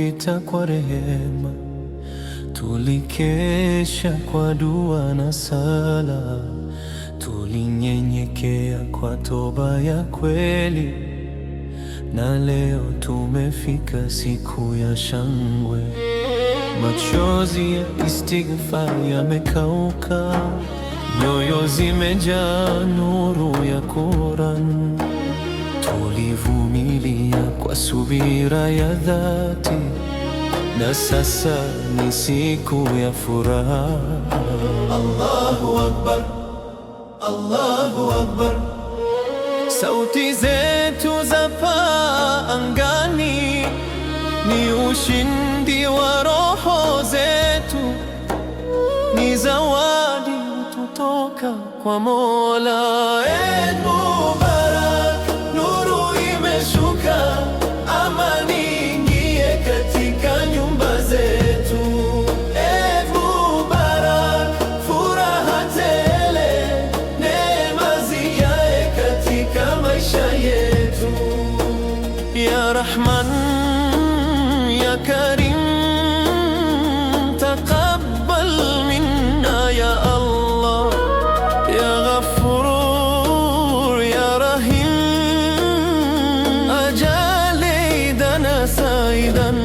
kupita kwa rehema. Tulikesha kwa dua na sala, tulinyenyekea kwa toba ya kweli, na leo tumefika siku ya shangwe. Machozi ya istighfar yamekauka, nyoyo zimejaa nuru ya Qur'an. Tulivumilia kwa subira ya dhati, na sasa ni siku ya furaha. Allahu Akbar, Allahu Akbar. Sauti zetu zapaa angani, ni ushindi wa roho zetu, ni zawadi kutoka kwa Mola. Eid Mubarak, nuru imeshuka, amani ingie katika nyumba zetu. Eid Mubarak, furaha tele, neema zijae katika maisha yetu. Ya Rahman, Ya Karim, taqabbal minna ya Allah. Ya Ghafur, Ya Rahim, ajal idana saidan.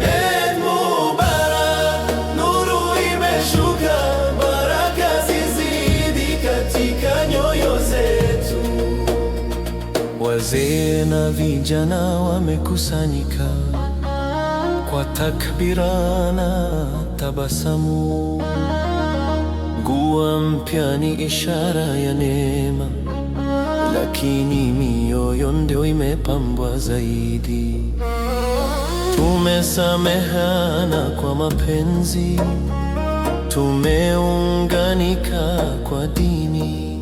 Eid Mubarak, nuru imeshuka, baraka zizidi katika nyoyo zetu. Wazee na vijana wamekusanyika kwa takbira na tabasamu. Nguo mpya ni ishara ya neema, lakini mioyo ndio imepambwa zaidi. Tumesamehana kwa mapenzi, tumeunganika kwa dini.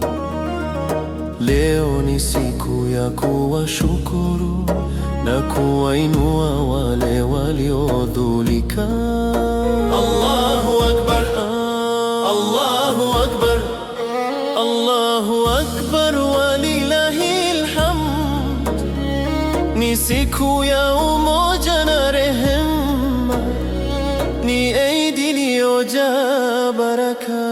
Leo ni siku ya kuwashukuru na kuwainua wale waliodhulika. Allahu Akbar, Allahu Akbar, Allahu Akbar, walillahil hamd. Ni siku ya umoja na rehema, ni Eid iliyojaa baraka.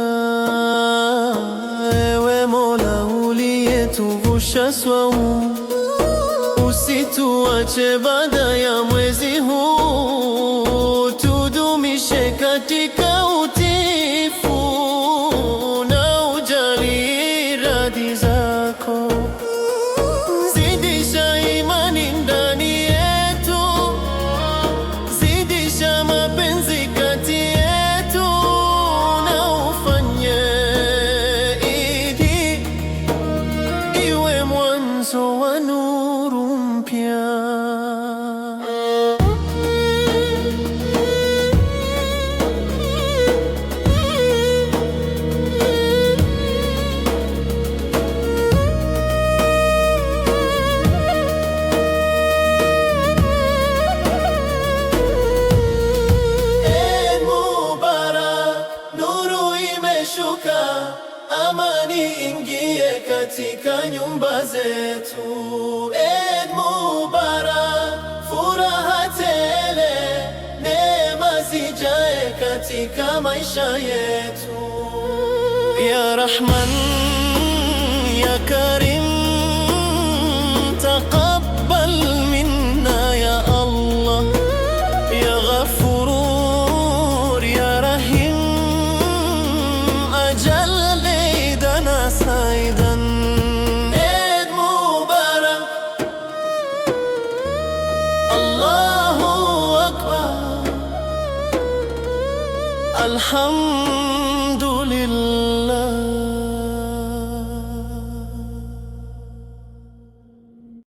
Ewe Mola uliyetuvusha swaumu, usituache baada ya mwezi huu, tudumishe katika utiifu na ujali radhi zako. Zidisha imani ndani yetu, zidisha mapenzi kati yetu, na ufanye Idi iwe mwanzo wa nuru mpya. Eid Mubarak, nuru imeshuka, amani ingie katika nyumba zetu. Eid Mubarak, furaha tele, neema zijae katika maisha yetu. Ya Rahman, Ya Karim, taqabbal minna ya Allah. Ya Ghafur, Ya Rahim, ajal idana saidan. Eid Mubarak, Allahu Akbar, Alhamdulillah.